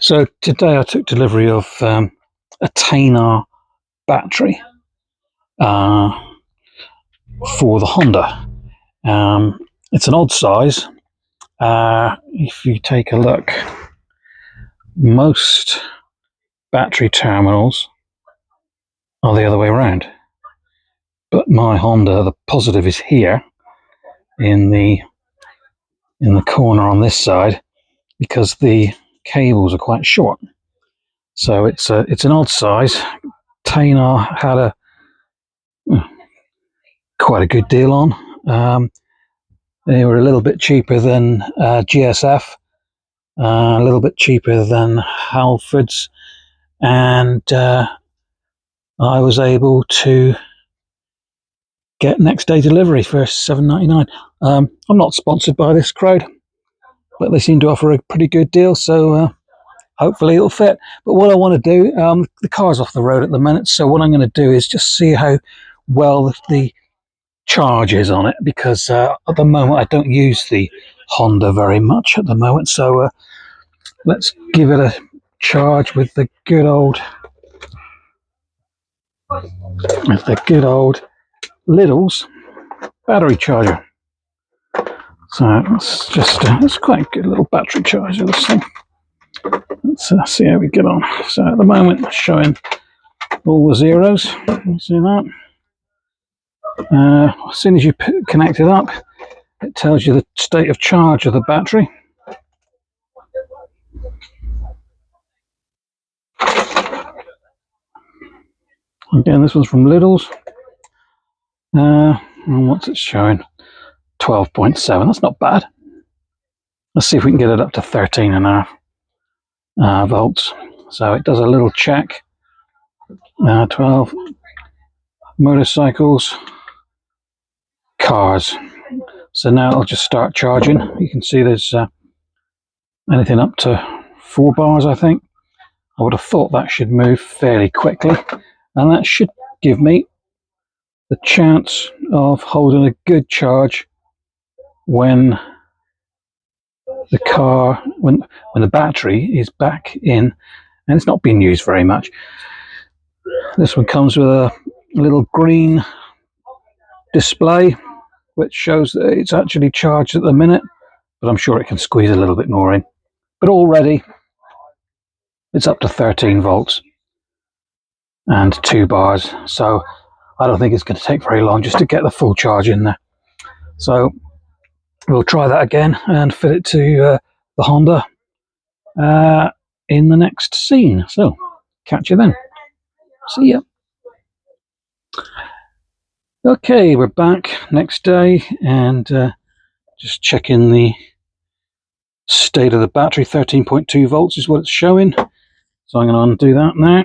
So today I took delivery of a 10-hour battery for the Honda. It's an odd size. If you take a look, most battery terminals are the other way around, but my Honda, the positive is here in the corner on this side because the cables are quite short. So it's an odd size. 10-hour had quite a good deal on. They were a little bit cheaper than GSF, a little bit cheaper than Halfords, and I was able to get next day delivery for $7.99. I'm not sponsored by this crowd, but they seem to offer a pretty good deal, so hopefully it'll fit. But what I want to do, the car's off the road at the minute, so what I'm going to do is just see how well the charge is on it, because at the moment I don't use the Honda very much at the moment, so let's give it a charge with the good old Lidl's battery charger. So it's quite a good little battery charger, this thing. Let's see how we get on. So at the moment it's showing all the zeros. You see that? As soon as you connect it up, it tells you the state of charge of the battery. Again, this one's from Lidl's. And what's it showing? 12.7. That's not bad. Let's see if we can get it up to 13.5 volts. So it does a little check. 12 motorcycles, cars. So now it'll just start charging. You can see there's anything up to 4 bars, I think. I would have thought that should move fairly quickly, and that should give me the chance of holding a good charge when the battery is back in and it's not being used very much. This one comes with a little green display which shows that it's actually charged at the minute, but I'm sure it can squeeze a little bit more in. But already it's up to 13 volts and 2 bars, so I don't think it's going to take very long just to get the full charge in there. So we'll try that again and fit it to the Honda in the next scene. So catch you then. See ya. Okay, we're back next day and just checking the state of the battery. 13.2 volts is what it's showing. So I'm going to undo that now.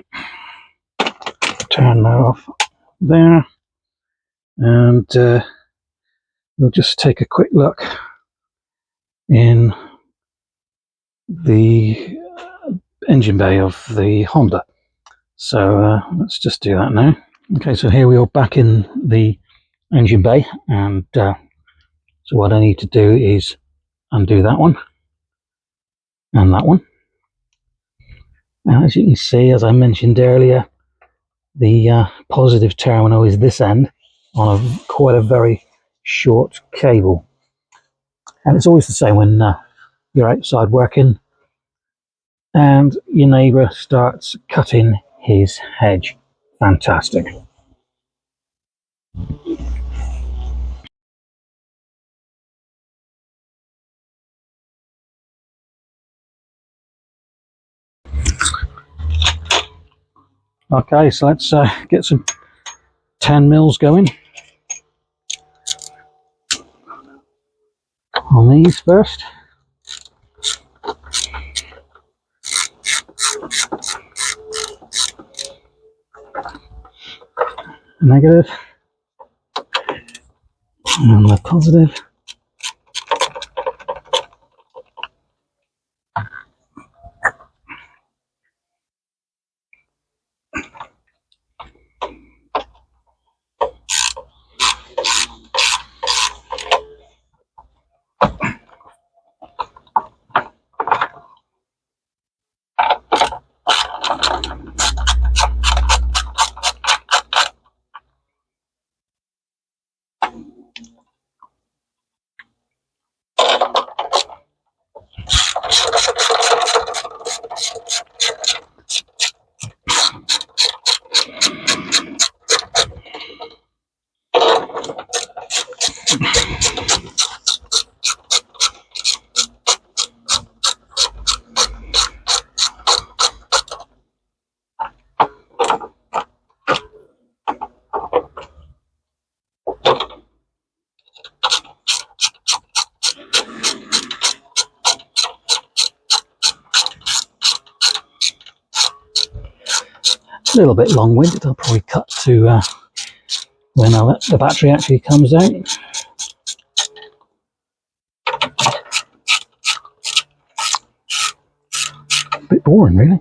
Turn that off there. And we'll just take a quick look in the engine bay of the Honda. So let's just do that now. Okay, so here we are back in the engine bay, and so what I need to do is undo that one and that one. Now, as you can see, as I mentioned earlier, the positive terminal is this end on quite a very short cable, and it's always the same when you're outside working and your neighbour starts cutting his hedge. Fantastic. Okay, so let's get some 10 mils going on these first. Negative and the positive. A little bit long-winded. I'll probably cut to when the battery actually comes out. A bit boring, really.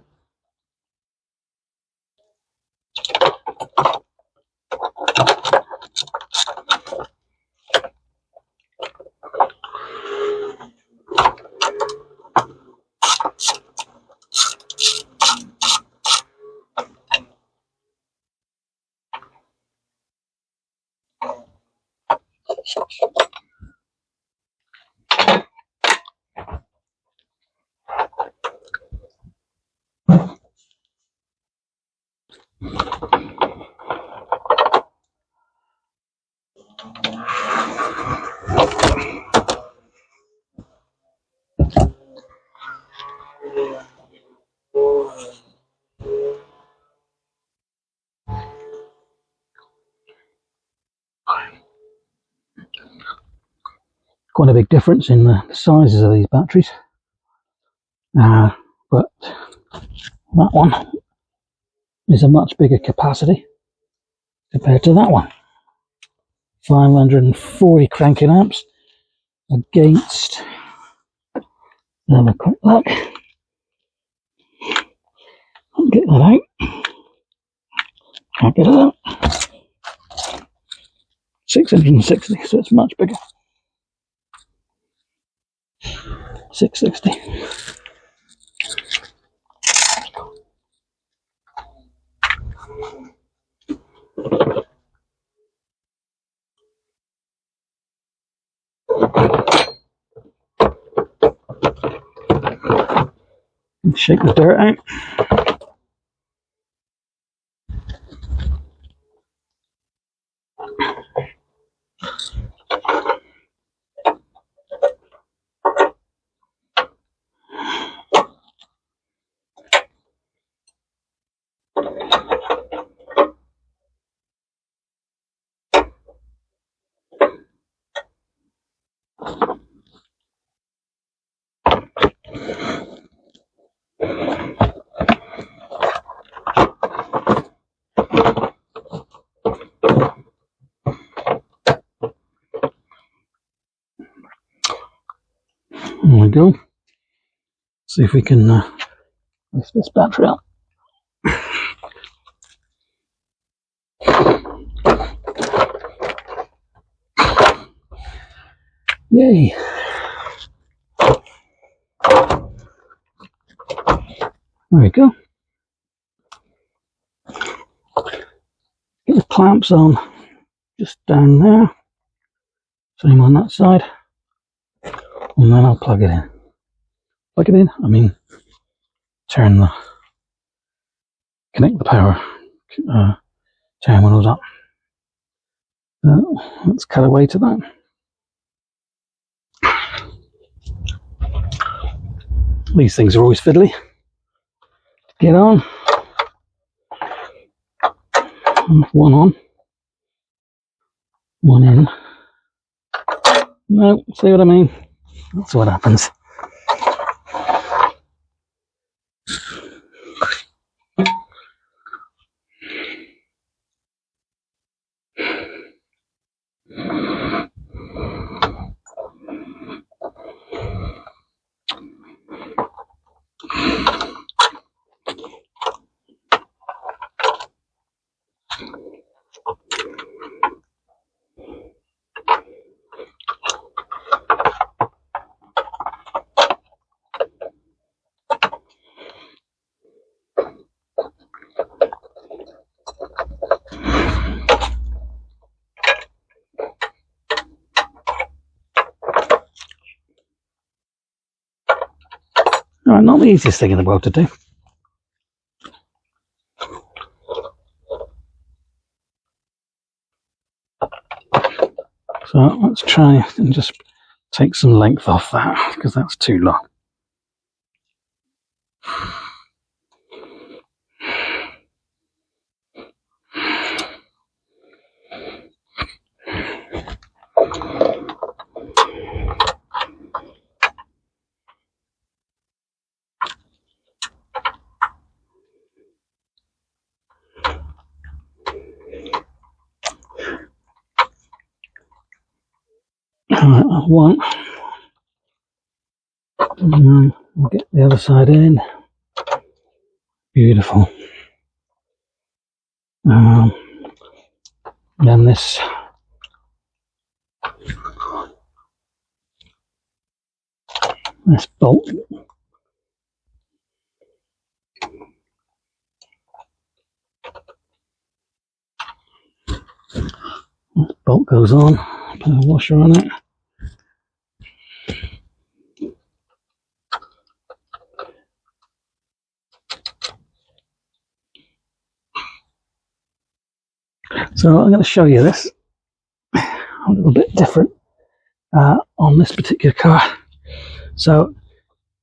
Quite a big difference in the sizes of these batteries, but that one is a much bigger capacity compared to that one. 540 cranking amps against, have a quick look, I'll get that out, can't get it out, 660, so it's much bigger. 660. Shake the dirt out. There we go. See if we can lift this battery up. Yay! There we go. Get the clamps on just down there. Same on that side. And then I'll plug it in. Plug it in, I mean connect the power terminals up. Let's cut away to that. These things are always fiddly. Get on. One on. One in. No, see what I mean? That's what happens. All right, not the easiest thing in the world to do. So let's try and just take some length off that, because that's too long. Alright, that's one. And then we'll get the other side in. Beautiful. Then this bolt. This bolt goes on. Put a washer on it. So I'm going to show you this a little bit different on this particular car. So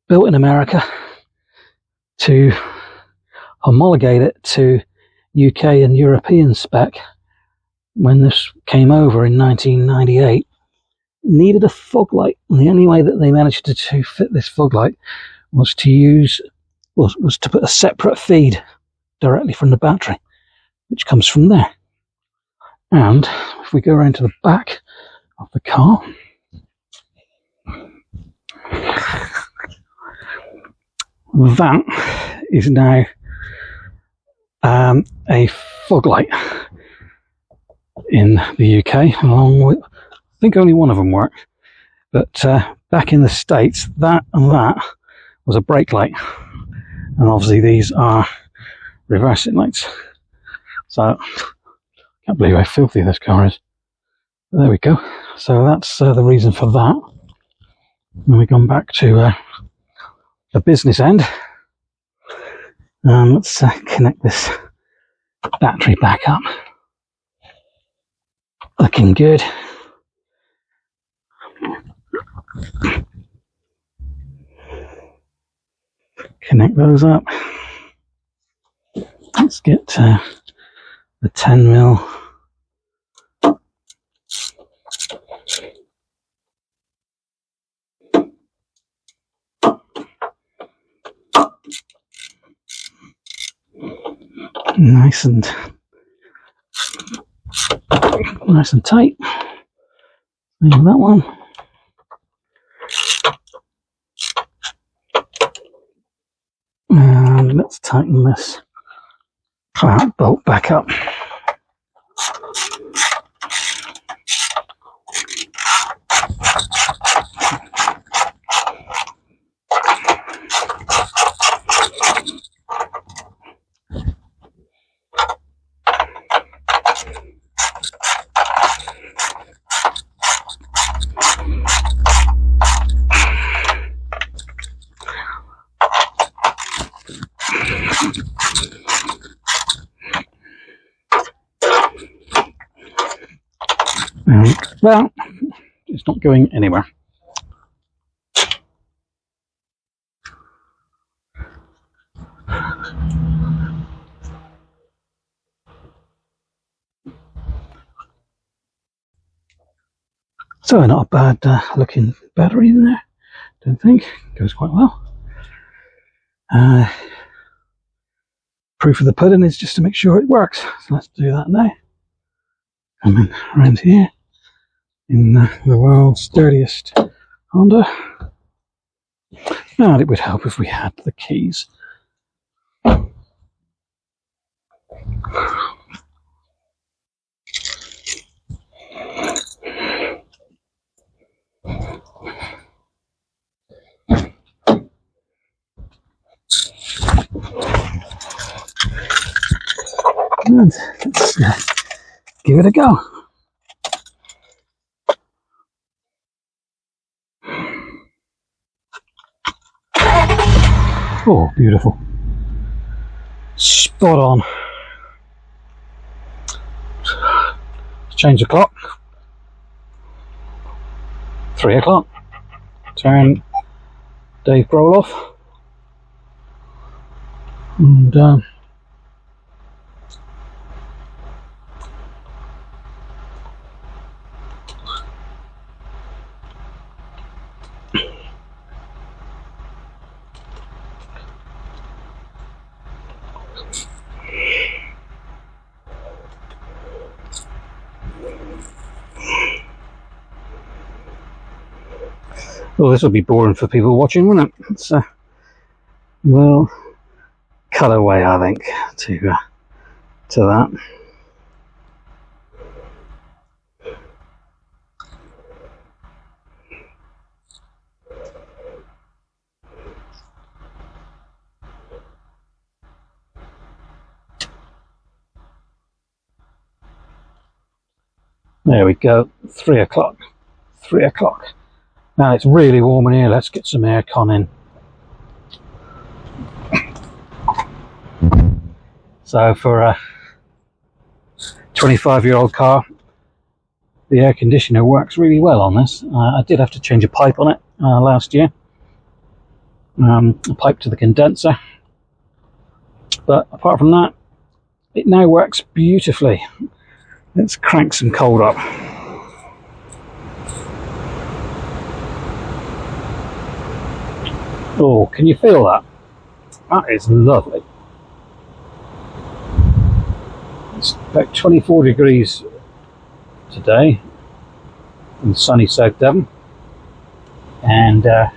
built in America to homologate it to UK and European spec. When this came over in 1998, needed a fog light, and the only way that they managed to fit this fog light was to put a separate feed directly from the battery, which comes from there. And if we go around to the back of the car, that is now a fog light in the UK, along with, I think only one of them worked, but back in the States, that and that was a brake light, and obviously these are reversing lights. So I can't believe how filthy this car is. But there we go. So that's the reason for that. And we've gone back to the business end. Let's connect this battery back up. Looking good. Connect those up. Let's get the 10mm. Nice and tight. Leave that one. And let's tighten this clamp bolt back up. Well, it's not going anywhere. So not a bad looking battery in there, don't think. Goes quite well. Proof of the pudding is just to make sure it works. So let's do that now. Come in around here in the world's dirtiest Honda. And it would help if we had the keys. And let's give it a go. Oh, beautiful. Spot on. Let's change the clock. 3 o'clock. Turn Dave Grohl off. And well, this will be boring for people watching, won't it? So we'll cut away, I think, to that. There we go. 3 o'clock. 3 o'clock. Now it's really warm in here. Let's get some aircon in. So for a 25-year-old car, the air conditioner works really well on this. I did have to change a pipe on it last year, a pipe to the condenser, but apart from that, it now works beautifully. Let's crank some cold up. Oh, can you feel that? That is lovely. It's about 24 degrees today in sunny South Devon, and that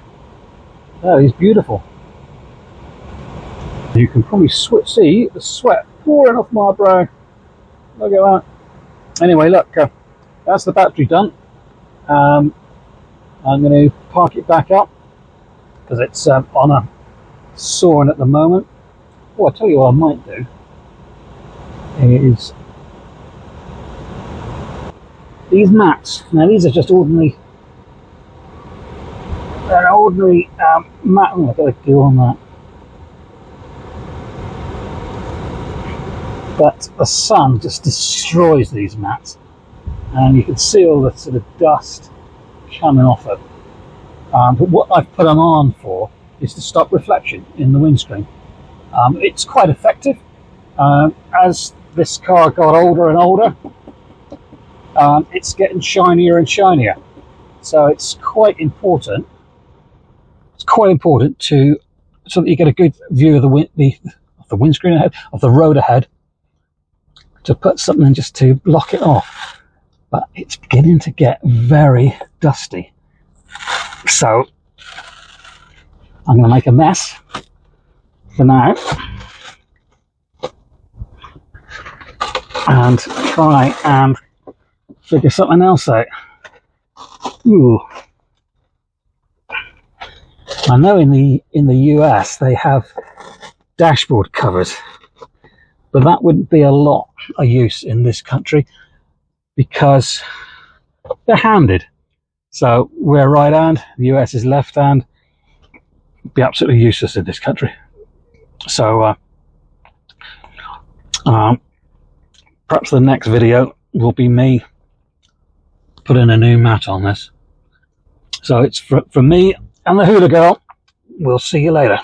is beautiful. You can probably see the sweat pouring off my brow. Look at that. Anyway, look, that's the battery done. I'm going to park it back up because it's on a soaring at the moment. Oh, I'll tell you what I might do is these mats. Now these are just ordinary. They're an ordinary mat. Oh, I've got to glue on that. But the sun just destroys these mats, and you can see all the sort of dust coming off it. But what I've put them on for is to stop reflection in the windscreen. It's quite effective. As this car got older and older, it's getting shinier and shinier. So it's quite important. It's quite important so that you get a good view of the windscreen ahead, of the road ahead, to put something just to block it off. But it's beginning to get very dusty. So I'm going to make a mess for now and try and figure something else out. Ooh. I know in the US they have dashboard covers, but that wouldn't be a lot of use in this country because they're handed. So we're right hand, the US is left hand. It'd be absolutely useless in this country. So perhaps the next video will be me putting a new mat on this. So it's from me and the hula girl. We'll see you later.